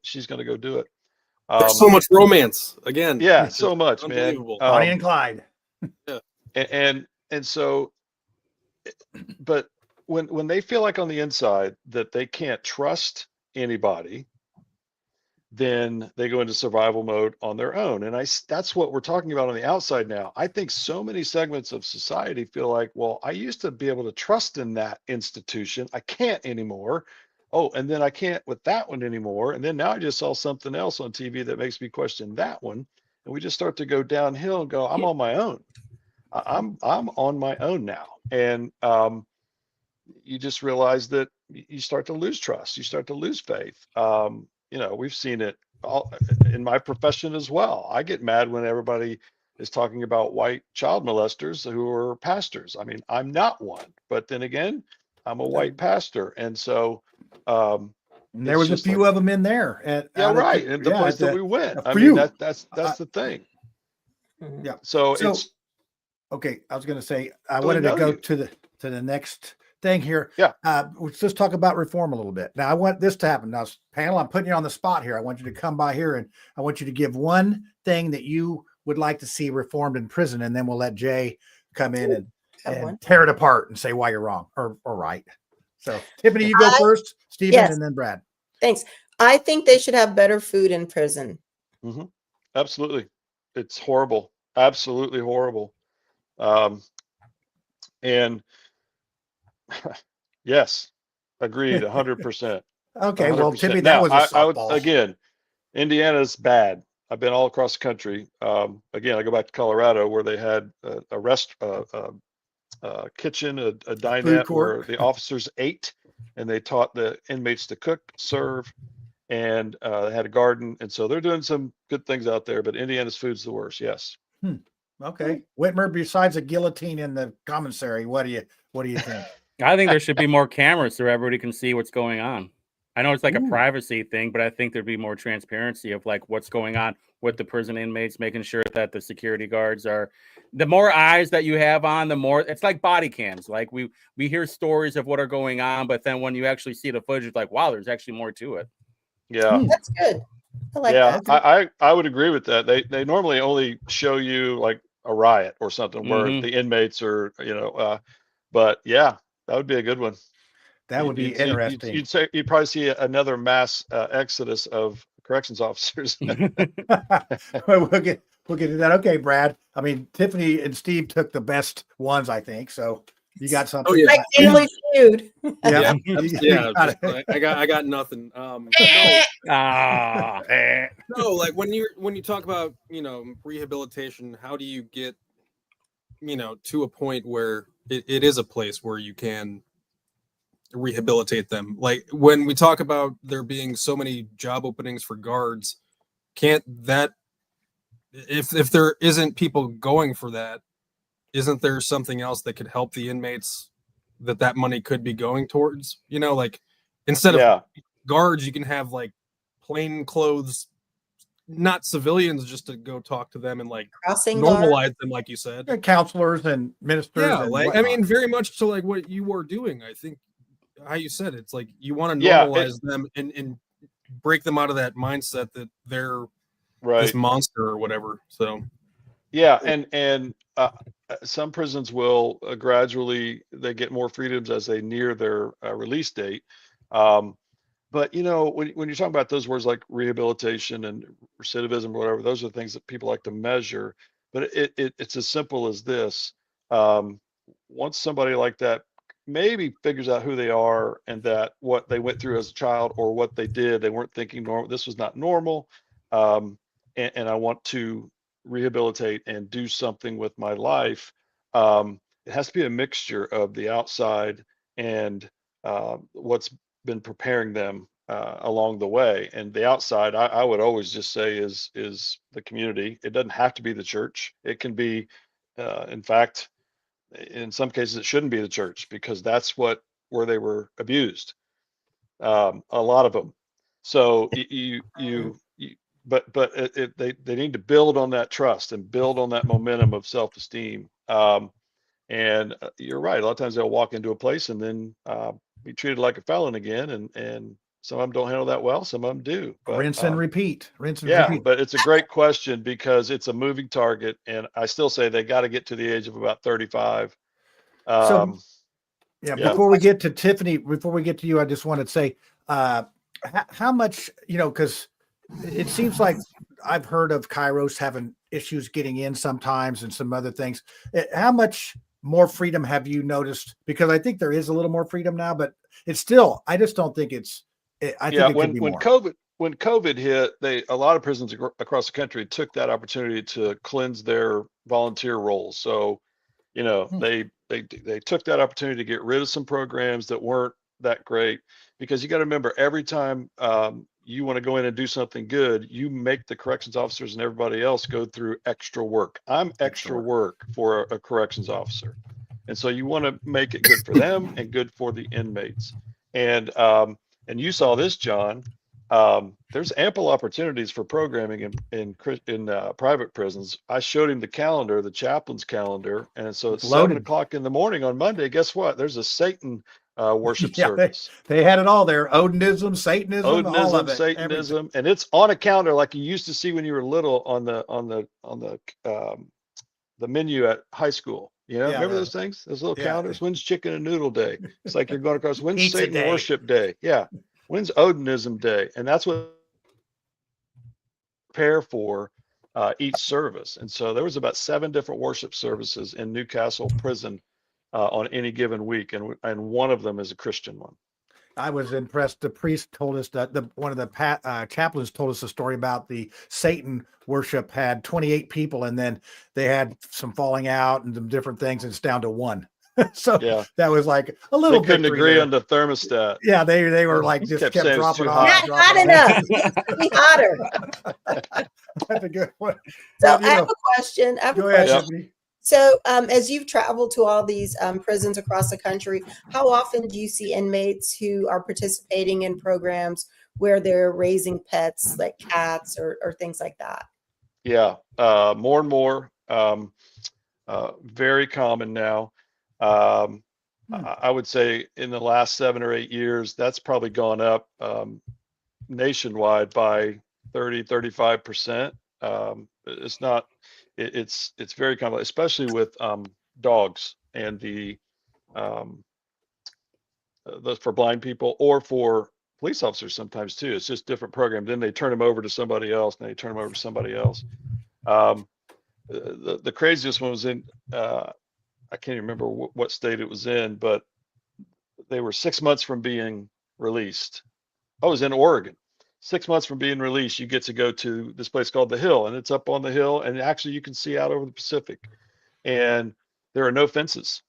she's going to go do it. There's so much romance again. Yeah, so much, man. Bonnie and Clyde. Yeah. And so, but when they feel like on the inside that they can't trust anybody, then they go into survival mode on their own. And that's what we're talking about on the outside now. I think so many segments of society feel like, well, I used to be able to trust in that institution. I can't anymore. Oh, and then I can't with that one anymore. And then now I just saw something else on TV that makes me question that one. And we just start to go downhill and go, I'm on my own. I'm on my own now. And you just realize that you start to lose trust. You start to lose faith. We've seen it all in my profession as well. I get mad when everybody is talking about white child molesters who are pastors. I mean, I'm not one, but then again, I'm a white pastor. And so, there was a few of them in there. And the place that we went. I mean, mean, that's the thing. Yeah. So it's okay. I was going to say, I wanted to go to the next thing here. Yeah. Let's talk about reform a little bit. Now, I want this to happen. Now, panel, I'm putting you on the spot here. I want you to come by here and I want you to give one thing that you would like to see reformed in prison, and then we'll let Jay come in and tear it apart and say why you're wrong or right. So, Tiffany, you go first, Stephen, and then Brad. Thanks. I think they should have better food in prison. Mm-hmm. Absolutely. It's horrible. Absolutely horrible. And yes, agreed 100%. Okay. 100%. Well, Tiffany, that was a softball. Again, Indiana's bad. I've been all across the country. Again, I go back to Colorado where they had a kitchen, a dinette where the officers ate, and they taught the inmates to cook, serve, and they had a garden. And so they're doing some good things out there, but Indiana's food's the worst. Yes. Okay. Whitmer, besides a guillotine in the commissary, what do you think? I think there should be more cameras so everybody can see what's going on. I know it's like a privacy thing, but I think there'd be more transparency of like what's going on with the prison inmates, making sure that the security guards are, the more eyes that you have on, the more it's like body cams. Like we hear stories of what are going on, but then when you actually see the footage, it's like, wow, there's actually more to it. Yeah. That's good. I like that. I would agree with that. They normally only show you like a riot or something where the inmates are, but yeah, that would be a good one. That would be interesting. You'd probably see another mass exodus of corrections officers. We'll get to that. Okay, Brad. I mean, Tiffany and Steve took the best ones, I think. So you got something. Oh, yeah. Like Family Feud. Yeah. I got nothing. No, like when you talk about, rehabilitation, how do you get, to a point where it is a place where you can rehabilitate them? Like when we talk about there being so many job openings for guards, can't that, if there isn't people going for that, isn't there something else that could help the inmates that money could be going towards? Like instead of guards, you can have like plain clothes, not civilians, just to go talk to them and like normalize them, like you said. Counselors and ministers. Yeah, and like whatnot. I mean, very much to like what you are doing. I think how you said it's like you want to normalize them and break them out of that mindset that they're this monster or whatever. So and some prisons will gradually they get more freedoms as they near their release date. But when you're talking about those words like rehabilitation and recidivism or whatever, those are things that people like to measure. But it's as simple as this. Um, Once somebody like that maybe figures out who they are and that what they went through as a child or what they did, they weren't thinking normal. This was not normal. Um, and I want to rehabilitate and do something with my life. It has to be a mixture of the outside and what's been preparing them along the way. And the outside, I would always just say is the community. It doesn't have to be the church. It can be, in fact, in some cases, it shouldn't be the church because that's where they were abused. A lot of them. So they need to build on that trust and build on that momentum of self-esteem. And you're right. A lot of times they'll walk into a place and then be treated like a felon again. And some of them don't handle that well. Some of them do. But, rinse and repeat. Yeah, but it's a great question because it's a moving target. And I still say they got to get to the age of about 35. Before we get to Tiffany, before we get to you, I just want to say how much, because it seems like I've heard of Kairos having issues getting in sometimes and some other things. How much more freedom have you noticed? Because I think there is a little more freedom now, but it's still, I just don't think it's, I think it could be more. When COVID hit, a lot of prisons across the country took that opportunity to cleanse their volunteer rolls. So, they took that opportunity to get rid of some programs that weren't that great, because you got to remember, every time you want to go in and do something good, you make the corrections officers and everybody else go through extra work. I'm extra work for a corrections officer. And so you want to make it good for them and good for the inmates. And you saw this, John. There's ample opportunities for programming in private prisons. I showed him the calendar, the chaplain's calendar, and so it's 7 o'clock in the morning on Monday. Guess what? There's a Satan worship service. They had it all there: Odinism, Satanism, all of it, Satanism, everything. and it's on a calendar like you used to see when you were little on the menu at high school. Remember those things? Those little calendars. When's Chicken and Noodle Day? It's like you're going across. When's Pizza Satan Day. Worship Day? Yeah. When's Odinism Day? And that's what prepare for each service. And so there was about 7 different worship services in Newcastle prison on any given week, and one of them is a Christian one. I was impressed. The priest told us that one of the chaplains told us a story about the Satan worship had 28 people, and then they had some falling out and some different things, and it's down to 1. So that was like a little. They couldn't agree on the thermostat. Yeah, they were like just kept dropping off. Not hot enough. It needs to be hotter. That's a good one. So I have a question. Go ahead, Tiffany. So as you've traveled to all these prisons across the country, how often do you see inmates who are participating in programs where they're raising pets like cats or things like that? Yeah, more and more. Very common now. I would say in the last 7 or 8 years, that's probably gone up nationwide by 30-35%. It's very common, especially with dogs and the for blind people or for police officers sometimes too. It's just different programs. Then they turn them over to somebody else, and they turn them over to somebody else. The craziest one was in I can't remember what state it was in, but they were 6 months from being released. I was in Oregon. 6 months from being released, you get to go to this place called The Hill, and it's up on the hill, and actually you can see out over the Pacific. And there are no fences,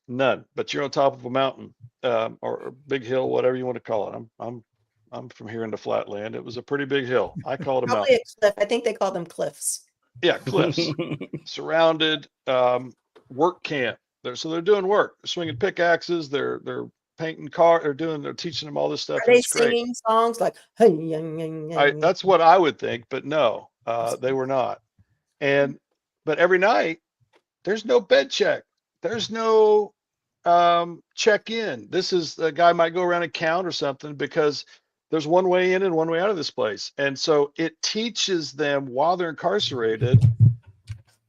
none. But you're on top of a mountain or a big hill, whatever you want to call it. I'm from here in the flatland. It was a pretty big hill. I call it a mountain. A cliff. I think they call them cliffs. Yeah, cliffs. Surrounded. Work camp. They're doing work. They're swinging pickaxes. They're painting cars. They're teaching them all this stuff. Are they singing songs like? That's what I would think, but no, they were not. But every night there's no bed check. There's no check in. This is the guy might go around and count or something, because there's one way in and one way out of this place. And so it teaches them while they're incarcerated,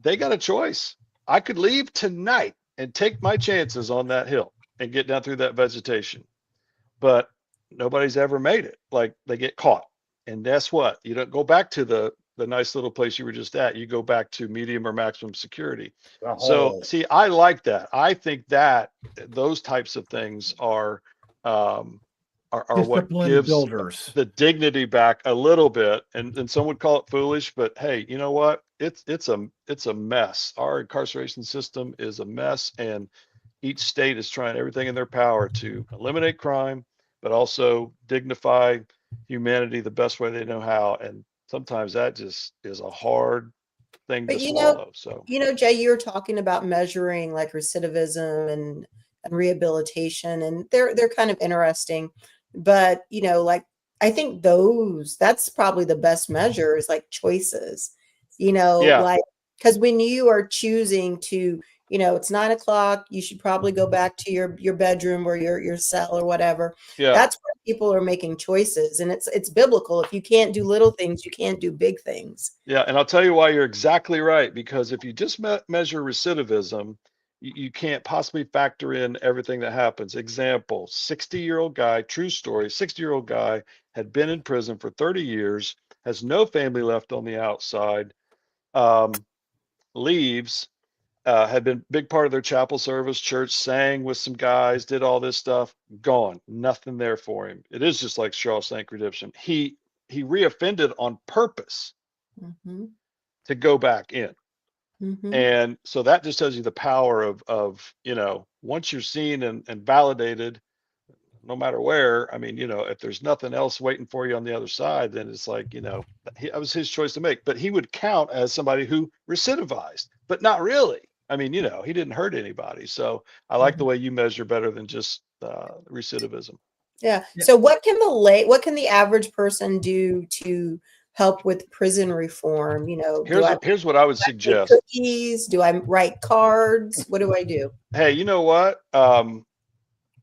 they got a choice. I could leave tonight and take my chances on that hill and get down through that vegetation. But nobody's ever made it. Like, they get caught. And guess what? You don't go back to the nice little place you were just at. You go back to medium or maximum security. So see, I like that. I think that those types of things are what gives builders the dignity back a little bit. And some would call it foolish, but hey, you know what? It's a mess. Our incarceration system is a mess, and each state is trying everything in their power to eliminate crime, but also dignify humanity the best way they know how. And sometimes that just is a hard thing to swallow. So, Jay, you were talking about measuring like recidivism and rehabilitation, and they're kind of interesting. But like, I think that's probably the best measure is like choices, like, because when you are choosing to, it's 9 o'clock, you should probably go back to your bedroom or your cell or whatever. Yeah. That's where people are making choices, and it's biblical. If you can't do little things, you can't do big things. Yeah. And I'll tell you why you're exactly right, because if you just measure recidivism, you can't possibly factor in everything that happens. Example, 60-year-old guy, true story, 60-year-old guy had been in prison for 30 years, has no family left on the outside, leaves, had been a big part of their chapel service, church, sang with some guys, did all this stuff, gone, nothing there for him. It is just like Shawshank Redemption. He reoffended on purpose to go back in. And so that just tells you the power of once you're seen and validated, no matter where, I mean, if there's nothing else waiting for you on the other side, then it's like, that was his choice to make. But he would count as somebody who recidivized, but not really. I mean, he didn't hurt anybody. So I like the way you measure better than just recidivism. Yeah. So what can the average person do to help with prison reform? Here's what I would suggest. Cookies? Do I write cards? What do I do? Hey, you know what?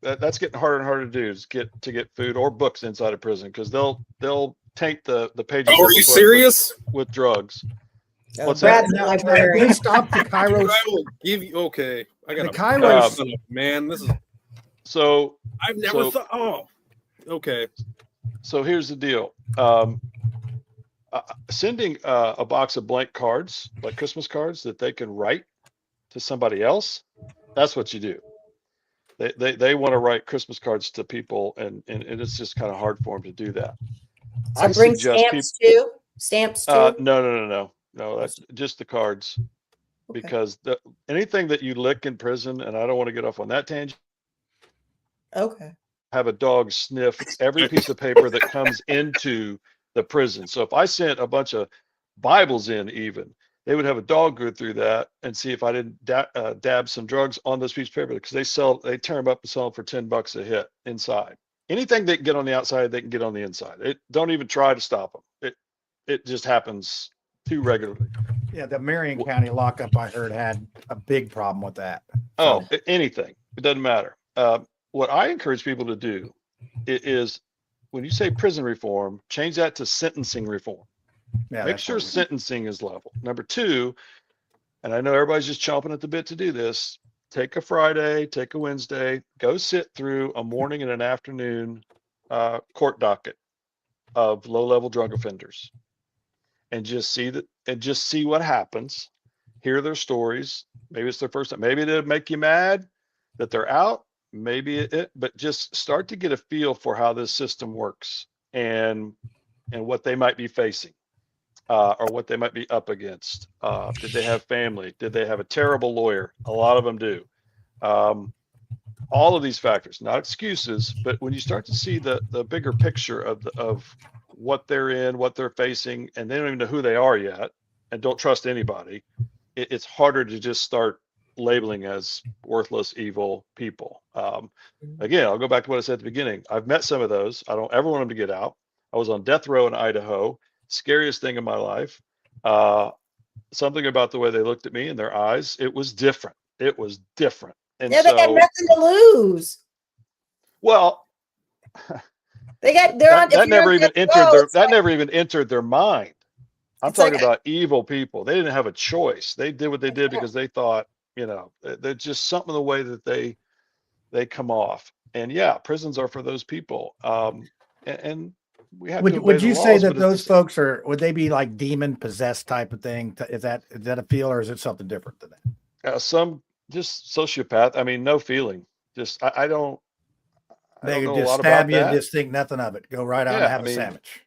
That's getting harder and harder to do, is get food or books inside of prison, because they'll taint the pages. Are you serious? With drugs. What's Brad's that? They stopped the Kairos. I will give you. Okay, I got the Kairos. Man, this is. So I've never thought. Oh, okay. So here's the deal. Sending a box of blank cards, like Christmas cards, that they can write to somebody else. That's what you do. They want to write Christmas cards to people, and it's just kind of hard for them to do that. So I bring stamps too. Stamps too. No, that's just the cards. Okay. Because anything that you lick in prison, and I don't want to get off on that tangent. Okay. Have a dog sniff every piece of paper that comes into the prison. So if I sent a bunch of Bibles in, even, they would have a dog go through that and see if I didn't dab some drugs on those pieces of paper, because they tear them up and sell them for $10 a hit inside. Anything they can get on the outside, they can get on the inside. Don't even try to stop them. It just happens too regularly. Yeah, the Marion County lockup, I heard, had a big problem with that. Oh, anything. It doesn't matter. What I encourage people to do is, when you say prison reform, change that to sentencing reform. Yeah, make sure sentencing is level. Number two, and I know everybody's just chomping at the bit to do this, take a Friday, take a Wednesday, go sit through a morning and an afternoon court docket of low-level drug offenders, and just see what happens. Hear their stories. Maybe it's their first time. Maybe it'll make you mad that they're out. Maybe but just start to get a feel for how this system works and what they might be facing, or what they might be up against. Did they have family? Did they have a terrible lawyer? A lot of them do. All of these factors, not excuses, but when you start to see the bigger picture of what they're in, what they're facing, and they don't even know who they are yet, and don't trust anybody, it's harder to just start labeling as worthless, evil people. Again, I'll go back to what I said at the beginning. I've met some of those. I don't ever want them to get out. I was on death row in Idaho. Scariest thing in my life. Something about the way they looked at me and their eyes, it was different. It was different. And yeah, they got nothing to lose. Well, that never even entered their mind. I'm talking about evil people. They didn't have a choice. They did what they did because they thought, they're just something, the way that they come off. And yeah, prisons are for those people. And we have to obey Would the you say laws, that but at those folks would they be like demon possessed type of thing? Is that a feel, or is it something different than that? some just sociopath. I mean, no feeling. Just I don't They could know a just lot about stab you and that. just think nothing of it. Go right on and Yeah, have I a mean, sandwich.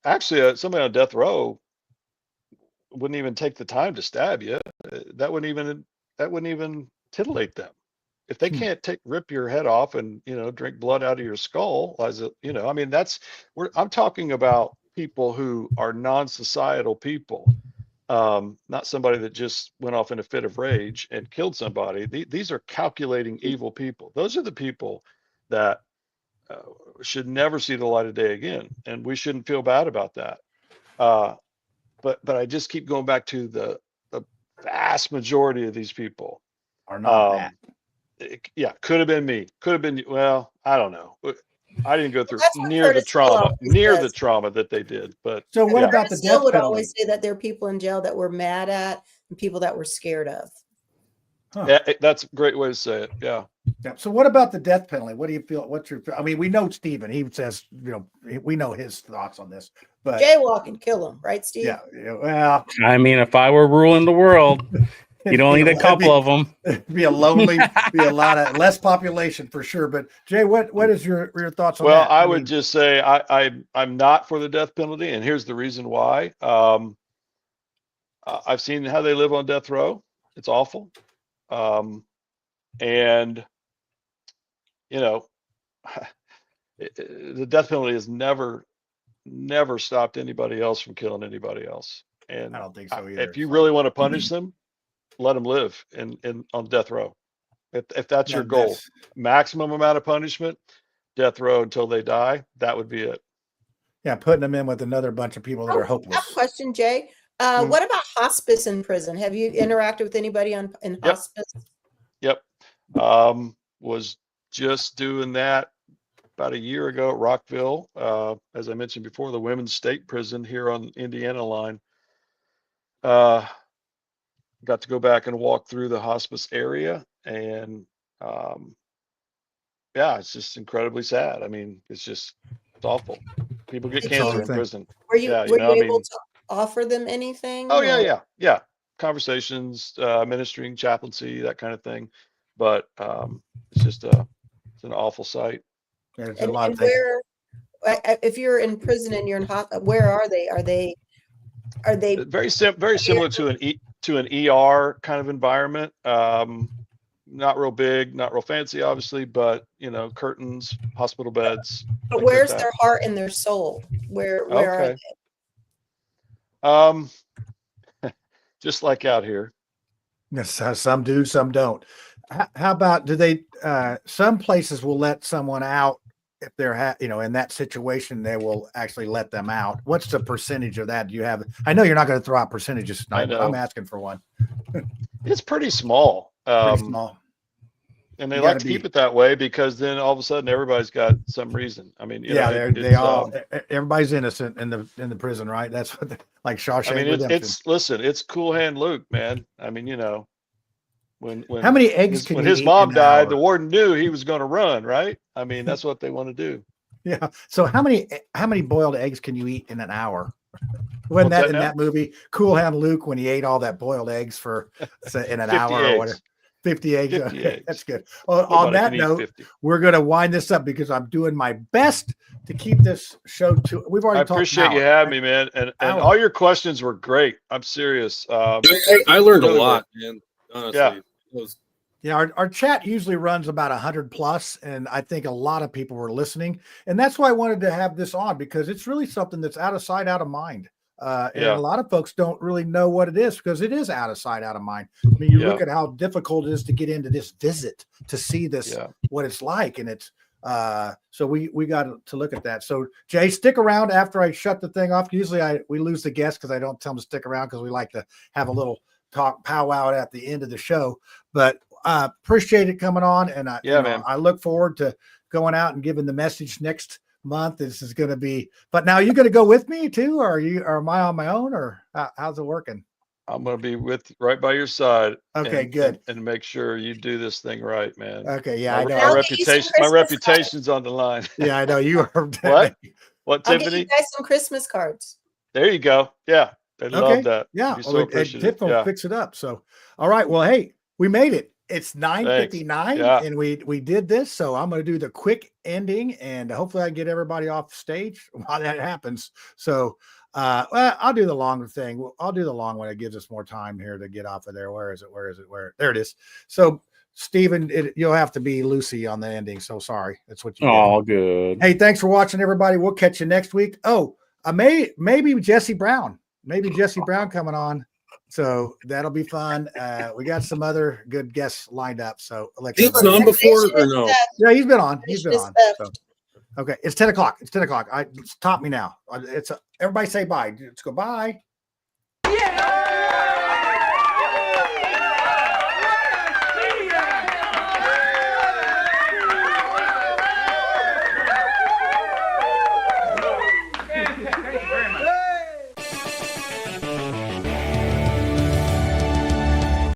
actually, somebody on death row wouldn't even take the time to stab you. That wouldn't even titillate them. If they can't rip your head off and drink blood out of your skull, I mean, I'm talking about people who are non-societal people, not somebody that just went off in a fit of rage and killed somebody. These are calculating evil people. Those are the people that should never see the light of day again, and we shouldn't feel bad about that. But I just keep going back to the vast majority of these people are not bad. Yeah, could have been me. Could have been. Well, I don't know. I didn't go through That's what near the Curtis Hill trauma, always near the says. trauma that they did. But So what yeah. about the Curtis Hill death would penalty? always say that there are people in jail that we're mad at and people that we're scared of. That's a great way to say it. Yeah. Yeah. So what about the death penalty? What do you feel? I mean, we know Stephen. He says, we know his thoughts on this. But Jaywalk and kill him, right, Steve? Yeah. Well, I mean, if I were ruling the world, you'd only need a couple of them. It'd be a less population for sure. But Jay, what is your thoughts on Well, that? I would just say I'm not for the death penalty, and here's the reason why. I've seen how they live on death row. It's awful. And the death penalty has never stopped anybody else from killing anybody else. And I don't think so either. If you really want to punish them, let them live on death row. If that's your goal, maximum amount of punishment, death row until they die, that would be it. Yeah, putting them in with another bunch of people that are hopeless. I have a question, Jay. What about hospice in prison? Have you interacted with anybody in hospice? Yep. Was just doing that about a year ago at Rockville. As I mentioned before, the women's state prison here on Indiana line. Got to go back and walk through the hospice area, and it's just incredibly sad. I mean, it's awful. People get cancer in prison. Were you able to offer them anything? Oh yeah. Conversations, ministering, chaplaincy, that kind of thing. But it's an awful sight. Yeah, and where, if you're in prison and you're in where are they? Are they very similar to an ER kind of environment? Not real big, not real fancy, obviously, but curtains, hospital beds. But where's their heart and their soul? Where are they? Just like out here. Yes, some do, some don't. How about, do they? Some places will let someone out if they're in that situation. They will actually let them out. What's the percentage of that? Do you have? I know you're not going to throw out percentages tonight, but I'm asking for one. It's pretty small. Pretty small. And they like to keep it that way because then all of a sudden everybody's got some reason. I mean, everybody's innocent in the prison, right? That's what like Shawshank. I mean, it's Cool Hand Luke, man. I mean, when how many eggs when his mom died, the warden knew he was going to run, right? I mean, that's what they want to do. Yeah. So how many boiled eggs can you eat in an hour? Wasn't that in that movie, Cool Hand Luke, when he ate all that boiled eggs in an hour or whatever? 50 eggs. 50 eggs. That's good. On that note, we're going to wind this up because I'm doing my best to keep this show to. We've already talked. I appreciate you having me, man, and all your questions were great. I'm serious. I learned a lot, man. Honestly, yeah. Our chat usually runs about 100 plus, and I think a lot of people were listening, and that's why I wanted to have this on because it's really something that's out of sight, out of mind. And a lot of folks don't really know what it is because it is out of sight, out of mind. I mean, you look at how difficult it is to get into this visit to see this, what it's like. And it's, so we got to look at that. So Jay, stick around after I shut the thing off. Usually we lose the guests because I don't tell them to stick around because we like to have a little powwow at the end of the show, but appreciate it coming on. And man, I look forward to going out and giving the message next month. This is going to be, but now you're going to go with me too, or am I on my own, or how's it working? I'm going to be right by your side. Okay, and, good. And make sure you do this thing right, man. Okay, yeah, I know. I'll get you some My Christmas reputation's on the line. Yeah, I know you are. What? What, I'll get you Tiffany? guys some Christmas cards. There you go. Yeah. They'd love that. Yeah. I'd be so appreciative. Tip will Yeah. fix it up. So, all right. Well, hey, we made it. It's 9:59 Yeah. and we did this. So I'm going to do the quick ending and hopefully I can get everybody off stage while that happens. So, well, I'll do the longer thing. I'll do the long one. It gives us more time here to get off of there. Where is it? There it is. So, Stephen, you'll have to be Lucy on the ending. So sorry. That's what you did. All good. Hey, thanks for watching, everybody. We'll catch you next week. Oh, maybe Jesse Brown. Maybe Jesse Brown coming on. So that'll be fun. We got some other good guests lined up. So He's been on before or no? Yeah, he's been on. He's been on. So. Okay, it's 10 o'clock. It's 10 o'clock. Stop me now. Everybody say bye. Let's go bye. Yeah!